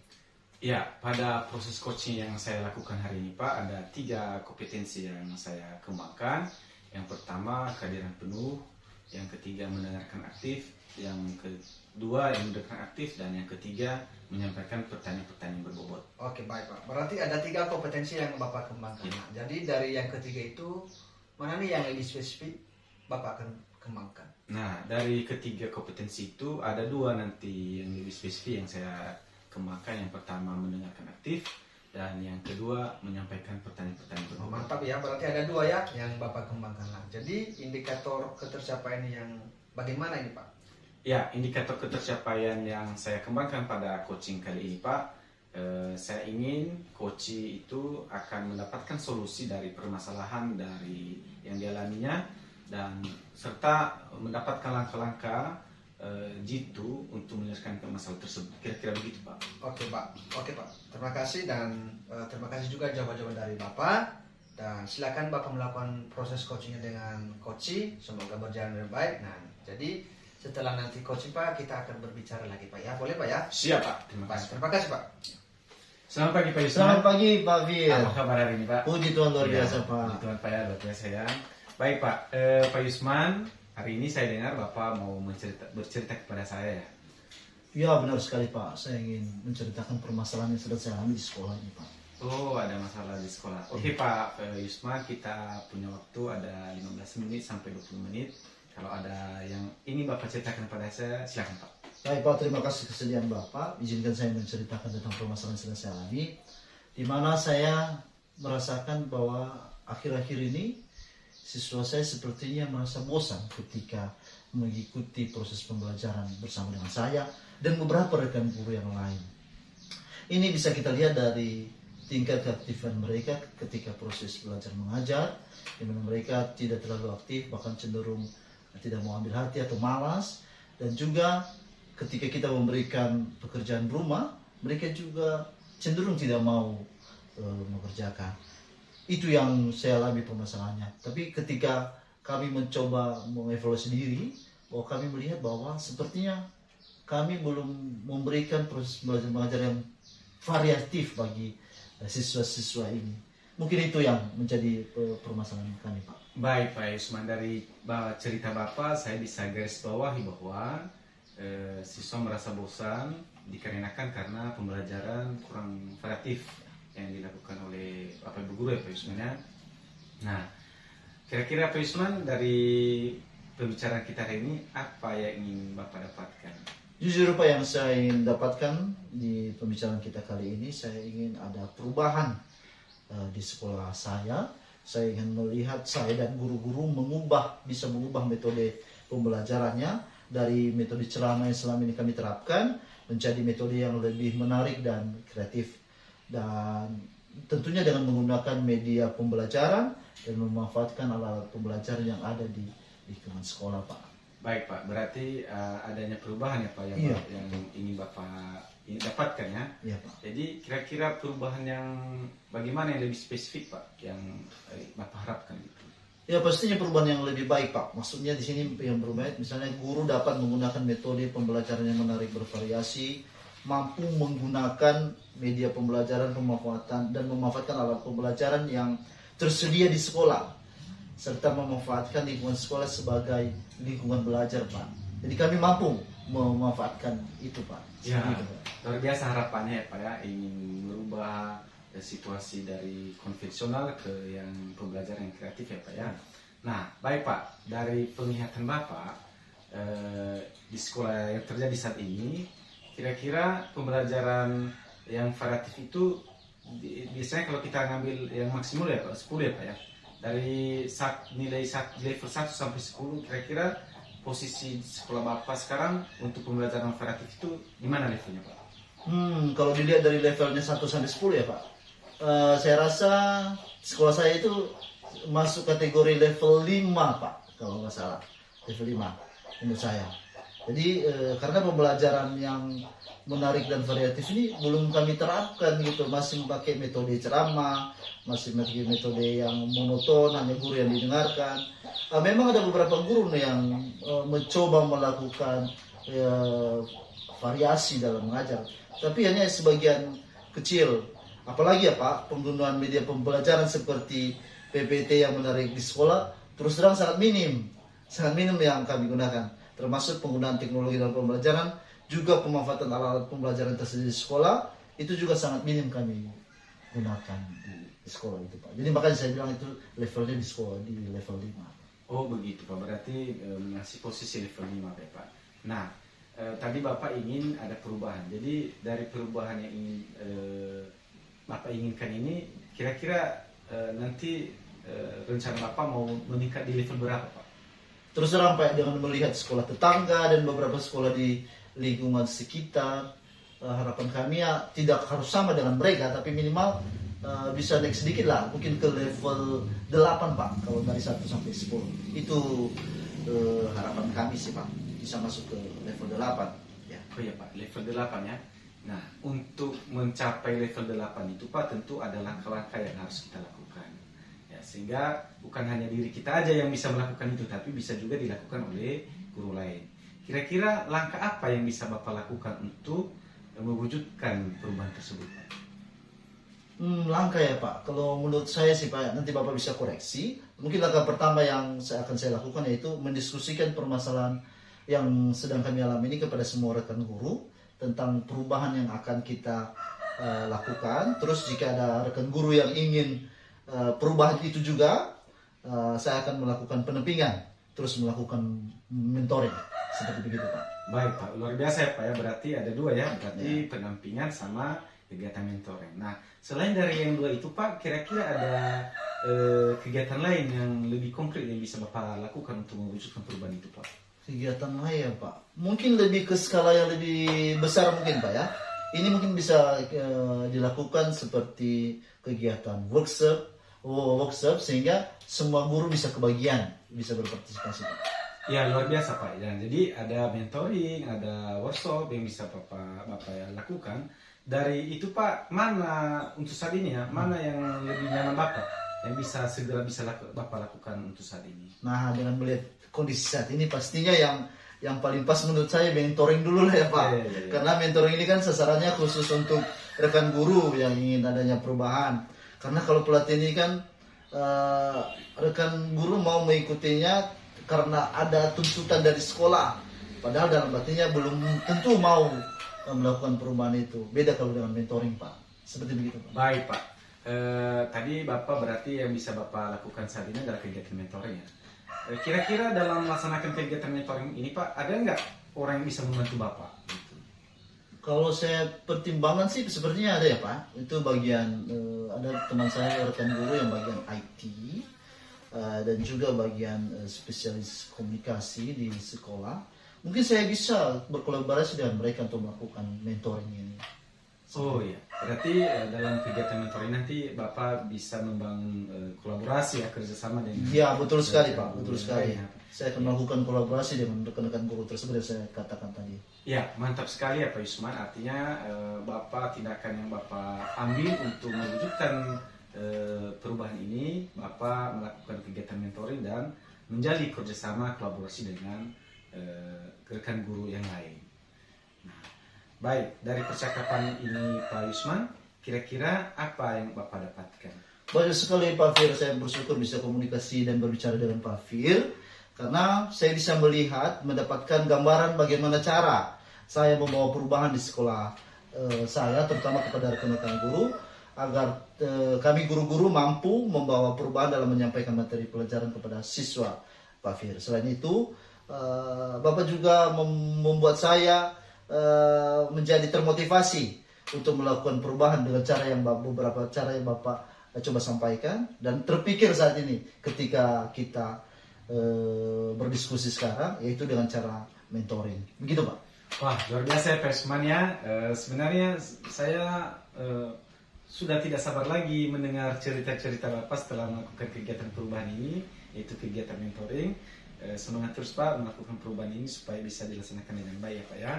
Ya, pada proses coaching yang saya lakukan hari ini Pak, ada 3 kompetensi yang saya kembangkan. Yang pertama, kehadiran penuh. Yang ketiga, mendengarkan aktif. Yang kedua, yang mendengarkan aktif. Dan yang ketiga, menyampaikan pertanyaan-pertanyaan berbobot. Oke, baik Pak. Berarti ada 3 kompetensi yang Bapak kembangkan. Ya. Nah, jadi dari yang ketiga itu, mana nih yang lebih spesifik Bapak akan kembangkan? Nah, dari ketiga kompetensi itu ada 2 nanti yang lebih spesifik yang saya kembangkan. Yang pertama, mendengarkan aktif. Dan yang kedua, menyampaikan pertanyaan-pertanyaan Oh, berbobot. mantap ya, berarti ada 2 ya yang Bapak kembangkan. Nah, jadi indikator ketercapaian yang bagaimana ini Pak? Ya, indikator ketercapaian yang saya kembangkan pada coaching kali ini Pak, saya ingin coach itu akan mendapatkan solusi dari permasalahan dari yang dialaminya dan serta mendapatkan langkah-langkah jitu untuk menyelesaikan masalah tersebut. Kira-kira begitu Pak. Oke Pak, terima kasih dan terima kasih juga jawaban-jawaban dari Bapak. Dan silakan Bapak melakukan proses coachingnya dengan coach. Semoga berjalan dengan baik. Nah, jadi setelah nanti coaching Pak, kita akan berbicara lagi Pak ya. Boleh Pak ya? Siap Pak, terima Baik, kasih. terima kasih Pak. Selamat pagi Pak Yusman. Selamat pagi Pak Fir. Apa kabar hari ini Pak? Puji Tuhan luar Ya, biasa Pak. puji Tuhan Pak ya, luar biasa ya. Baik Pak, Pak Yusman, hari ini saya dengar Bapak mau bercerita kepada saya ya. Ya benar sekali Pak, saya ingin menceritakan permasalahan yang sedang saya alami di sekolah ini Pak. Oh, ada masalah di sekolah. Oke Pak Yusman, kita punya waktu ada 15 menit sampai 20 menit. Kalau ada yang ingin Bapak ceritakan pada saya, silakan Pak. Baik Pak, terima kasih kesediaan Bapak. Izinkan saya menceritakan tentang permasalahan yang sedang saya alami, di mana saya merasakan bahwa akhir-akhir ini siswa saya sepertinya merasa bosan ketika mengikuti proses pembelajaran bersama dengan saya dan beberapa rekan guru yang lain. Ini bisa kita lihat dari tingkat keaktifan mereka ketika proses belajar mengajar, di mana mereka tidak terlalu aktif, bahkan cenderung tidak mau ambil hati atau malas. Dan juga ketika kita memberikan pekerjaan rumah, mereka juga cenderung tidak mau mengerjakan. Itu yang saya alami permasalahannya. Tapi ketika kami mencoba mengevaluasi diri, bahwa kami melihat bahwa sepertinya kami belum memberikan proses belajar mengajar yang variatif bagi siswa-siswa ini. Mungkin itu yang menjadi permasalahan kami Pak. Baik Pak Yusman, dari cerita Bapak saya bisa garis bawahi bahwa siswa merasa bosan dikarenakan karena pembelajaran kurang variatif yang dilakukan oleh Bapak Ibu guru ya Pak Yusman ya. Nah, kira-kira Pak Yusman dari pembicaraan kita hari ini apa yang ingin Bapak dapatkan? Jujur Pak, yang saya ingin dapatkan di pembicaraan kita kali ini, saya ingin ada perubahan di sekolah saya. Saya ingin melihat saya dan guru-guru bisa mengubah metode pembelajarannya dari metode ceramah yang selama ini kami terapkan menjadi metode yang lebih menarik dan kreatif, dan tentunya dengan menggunakan media pembelajaran dan memanfaatkan alat-alat pembelajaran yang ada di lingkungan sekolah Pak. Baik Pak, berarti adanya perubahan ya Pak yang, Iya. yang ingin Bapak dapatkan ya. Iya Pak. Jadi kira-kira perubahan yang bagaimana yang lebih spesifik Pak yang Bapak harapkan gitu? Ya pastinya perubahan yang lebih baik Pak. Maksudnya di sini yang berbaik, misalnya guru dapat menggunakan metode pembelajaran yang menarik bervariasi, mampu menggunakan media pembelajaran dan memanfaatkan alat pembelajaran yang tersedia di sekolah, serta memanfaatkan lingkungan sekolah sebagai lingkungan belajar Pak. Jadi kami mampu memanfaatkan itu Pak. Ya, Seperti itu, Pak. luar biasa harapannya ya Pak ya, ingin merubah situasi dari konvensional ke yang pembelajaran yang kreatif ya Pak ya. Nah, baik Pak, dari penglihatan Bapak di sekolah yang terjadi saat ini, kira-kira pembelajaran yang variatif itu biasanya kalau kita ngambil yang maksimal ya Pak, 10 ya Pak ya. Dari nilai level 1 sampai 10, kira-kira posisi sekolah Bapak sekarang untuk pembelajaran variatif itu di mana levelnya Pak? Kalau dilihat dari levelnya 1 sampai 10 ya Pak, saya rasa sekolah saya itu masuk kategori level 5 Pak, kalau nggak salah. Level 5 menurut saya. Jadi karena pembelajaran yang menarik dan variatif ini belum kami terapkan gitu, masih pakai metode ceramah, masih pakai metode yang monoton, hanya guru yang didengarkan. Memang ada beberapa guru yang mencoba melakukan variasi dalam mengajar, tapi hanya sebagian kecil. Apalagi ya Pak, penggunaan media pembelajaran seperti PPT yang menarik di sekolah terus terang sangat minim yang kami gunakan. Termasuk penggunaan teknologi dalam pembelajaran, juga pemanfaatan alat-alat pembelajaran tersedia di sekolah, itu juga sangat minim kami gunakan di sekolah itu Pak. Jadi makanya saya bilang itu levelnya di sekolah di level 5. Oh begitu Pak, berarti masih posisi level 5 ya Pak. Nah, tadi Bapak ingin ada perubahan. Jadi dari perubahan yang ingin Bapak inginkan ini, kira-kira nanti rencana Bapak mau meningkat di level berapa Pak? Terus terang Pak, dengan melihat sekolah tetangga dan beberapa sekolah di lingkungan sekitar, harapan kami ya tidak harus sama dengan mereka, tapi minimal bisa naik sedikit lah, mungkin ke level 8 Pak, kalau dari 1 sampai 10. Itu harapan kami sih Pak, bisa masuk ke level 8 ya. Oh ya Pak, level 8 ya. Nah, untuk mencapai level 8 itu Pak, tentu ada langkah-langkah yang harus kita lakukan. Ya, sehingga bukan hanya diri kita aja yang bisa melakukan itu, tapi bisa juga dilakukan oleh guru lain. Kira-kira langkah apa yang bisa Bapak lakukan untuk mewujudkan perubahan tersebut Pak? Langkah ya Pak, kalau menurut saya sih Pak, nanti Bapak bisa koreksi. Mungkin langkah pertama yang akan saya lakukan yaitu mendiskusikan permasalahan yang sedang kami alami ini kepada semua rekan guru, tentang perubahan yang akan kita lakukan. Terus jika ada rekan guru yang ingin perubahan itu juga, saya akan melakukan pendampingan, terus melakukan mentoring, seperti begitu Pak. Baik Pak, luar biasa ya Pak ya, berarti ada dua ya, berarti pendampingan sama kegiatan mentoring. Nah, selain dari yang dua itu Pak, kira-kira ada kegiatan lain yang lebih konkret yang bisa Bapak lakukan untuk mewujudkan perubahan itu Pak? Kegiatan lain ya Pak, mungkin lebih ke skala yang lebih besar mungkin Pak ya. Ini mungkin bisa dilakukan seperti kegiatan workshop sehingga semua guru bisa kebagian, bisa berpartisipasi Pak. Ya luar biasa Pak ya. Jadi ada mentoring, ada workshop yang bisa Bapak lakukan. Dari itu Pak, mana untuk saat ini ya, mana yang lebih nyaman Bapak yang bisa segera Bapak lakukan untuk saat ini? Nah, dengan melihat kondisi saat ini pastinya yang paling pas menurut saya mentoring dulu lah ya Pak. Ya. Karena mentoring ini kan sasarannya khusus untuk rekan guru yang ingin adanya perubahan. Karena kalau pelatihan ini kan rekan guru mau mengikutinya karena ada tuntutan dari sekolah. Padahal dalam batinnya belum tentu mau melakukan perubahan itu. Beda kalau dengan mentoring Pak. Seperti begitu Pak. Baik Pak. Tadi Bapak berarti yang bisa Bapak lakukan saat ini adalah kegiatan mentoring ya. Kira-kira dalam melaksanakan kegiatan mentoring ini Pak, ada nggak orang yang bisa membantu Bapak? Kalau saya pertimbangan sih sepertinya ada ya Pak. Itu bagian ada teman saya rekan guru yang bagian IT dan juga bagian spesialis komunikasi di sekolah. Mungkin saya bisa berkolaborasi dengan mereka untuk melakukan mentoring ini. Oh iya, berarti dalam kegiatan mentoring nanti Bapak bisa membangun kolaborasi ya, kerjasama dengan... Ya betul sekali Pak, betul sekali. Ya. Saya akan melakukan kolaborasi dengan rekan-rekan guru tersebut yang saya katakan tadi. Ya, mantap sekali ya Pak Yusman. Artinya Bapak, tindakan yang Bapak ambil untuk mewujudkan perubahan ini, Bapak melakukan kegiatan mentoring dan menjalin kerjasama kolaborasi dengan rekan guru yang lain. Nah, baik, dari percakapan ini Pak Yusman, kira-kira apa yang Bapak dapatkan? Banyak sekali Pak Fir, saya bersyukur bisa komunikasi dan berbicara dengan Pak Fir. Karena saya bisa melihat, mendapatkan gambaran bagaimana cara saya membawa perubahan di sekolah saya, terutama kepada rekan-rekan guru, agar kami guru-guru mampu membawa perubahan dalam menyampaikan materi pelajaran kepada siswa, Pak Fir. Selain itu, Bapak juga membuat saya menjadi termotivasi untuk melakukan perubahan dengan beberapa cara yang Bapak coba sampaikan, dan terpikir saat ini ketika kita berdiskusi sekarang, yaitu dengan cara mentoring. Begitu Pak? Wah, luar biasa ya Pak Usman ya. Sebenarnya saya sudah tidak sabar lagi mendengar cerita-cerita Bapak setelah melakukan kegiatan perubahan ini, yaitu kegiatan mentoring. Semangat terus Pak melakukan perubahan ini supaya bisa dilaksanakan dengan baik ya Pak ya.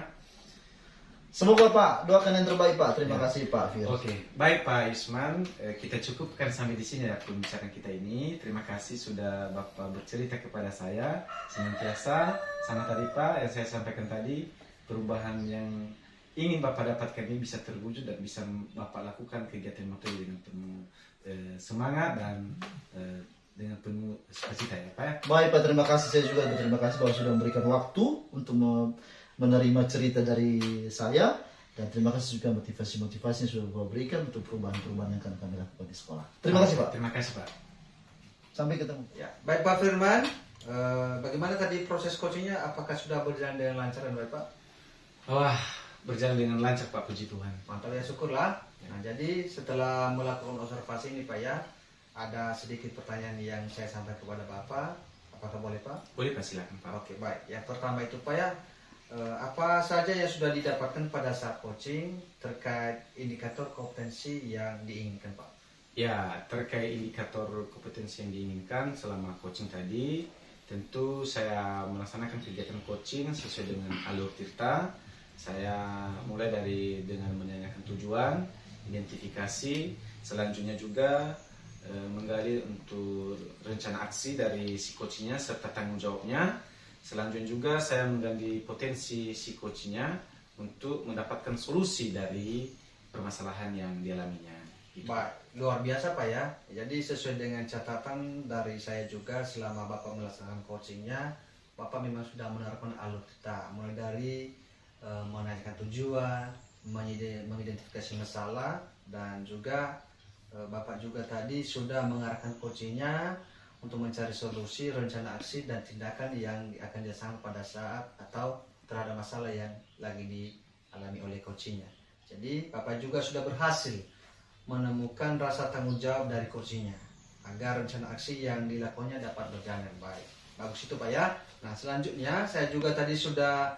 Semoga Pak, doakan yang terbaik Pak. Terima kasih Pak Fir. Oke, baik Pak Usman, kita cukupkan sampai di sini ya pembicaraan kita ini. Terima kasih sudah Bapak bercerita kepada saya. Senantiasa sama tadi Pak yang saya sampaikan tadi, perubahan yang ingin Bapak dapatkan ini bisa terwujud dan bisa Bapak lakukan kegiatan motor dengan penuh semangat dan dengan penuh sukacita ya Pak ya. Baik Pak, terima kasih. Saya juga berterima kasih bahwa sudah memberikan waktu untuk menerima cerita dari saya, dan terima kasih juga motivasi-motivasi yang sudah Bapak berikan untuk perubahan-perubahan yang akan kami lakukan di sekolah. Terima kasih Pak. Terima kasih Pak. Sampai ketemu. Ya, baik Pak Firman. Bagaimana tadi proses coachingnya? Apakah sudah berjalan dengan lancar dan baik Pak? Wah, berjalan dengan lancar Pak, puji Tuhan. Mantap ya, syukurlah. Nah, jadi setelah melakukan observasi ini Pak ya, ada sedikit pertanyaan yang saya sampaikan kepada Bapak. Apakah boleh Pak? Boleh Pak, silakan Pak. Oke, baik. Yang pertama itu Pak ya, apa saja yang sudah didapatkan pada saat coaching terkait indikator kompetensi yang diinginkan Pak? Ya, terkait indikator kompetensi yang diinginkan selama coaching tadi, tentu saya melaksanakan kegiatan coaching sesuai dengan alur Tirta. Saya mulai dengan menanyakan tujuan, identifikasi, selanjutnya juga menggali untuk rencana aksi dari si coachingnya serta tanggung jawabnya. Selanjutnya juga saya menggali potensi si coachingnya untuk mendapatkan solusi dari permasalahan yang dialaminya. Gitu. Baik, luar biasa Pak ya. Jadi sesuai dengan catatan dari saya juga, selama Bapak melaksanakan coachingnya, Bapak memang sudah menerapkan alur kita, mulai dari menanyakan tujuan, mengidentifikasi masalah, dan juga Bapak juga tadi sudah mengarahkan coachingnya untuk mencari solusi, rencana aksi, dan tindakan yang akan dilaksanakan pada saat atau terhadap masalah yang lagi dialami oleh coachingnya. Jadi Bapak juga sudah berhasil menemukan rasa tanggung jawab dari coachingnya agar rencana aksi yang dilakukannya dapat berjalan dengan baik. Bagus itu Pak ya. Nah, selanjutnya saya juga tadi sudah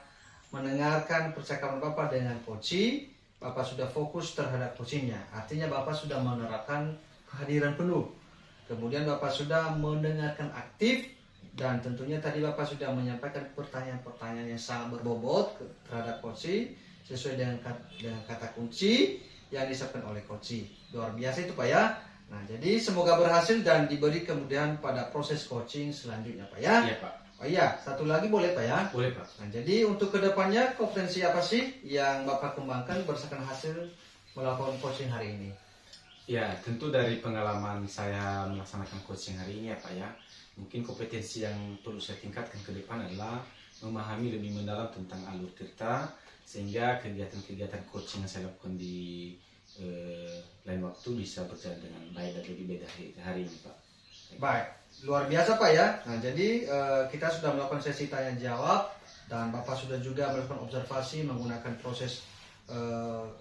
mendengarkan percakapan Bapak dengan coaching. Bapak sudah fokus terhadap coachingnya. Artinya Bapak sudah menerapkan kehadiran penuh. Kemudian Bapak sudah mendengarkan aktif, dan tentunya tadi Bapak sudah menyampaikan pertanyaan-pertanyaan yang sangat berbobot terhadap coaching sesuai dengan kata kunci yang disampaikan oleh coaching. Luar biasa itu Pak ya. Nah, jadi semoga berhasil dan diberi kemudian pada proses coaching selanjutnya Pak ya. Iya Pak. Oh iya, satu lagi boleh Pak ya? Boleh Pak. Nah, jadi untuk kedepannya kompetensi apa sih yang Bapak kembangkan berdasarkan hasil melakukan coaching hari ini? Ya, tentu dari pengalaman saya melaksanakan coaching hari ini ya Pak ya, mungkin kompetensi yang perlu saya tingkatkan ke depan adalah memahami lebih mendalam tentang alur Tirta, sehingga kegiatan-kegiatan coaching yang saya lakukan di lain waktu bisa berjalan dengan baik dan lebih beda hari ini Pak. Baik, luar biasa Pak ya. Nah, jadi kita sudah melakukan sesi tanya jawab, dan Bapak sudah juga melakukan observasi menggunakan proses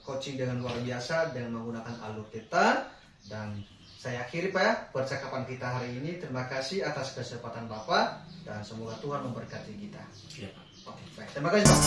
coaching dengan luar biasa dengan menggunakan alur kita. Dan saya akhiri Pak ya percakapan kita hari ini. Terima kasih atas kesempatan Bapak, dan semoga Tuhan memberkati kita. Iya Pak. Oke, baik. Terima kasih Pak.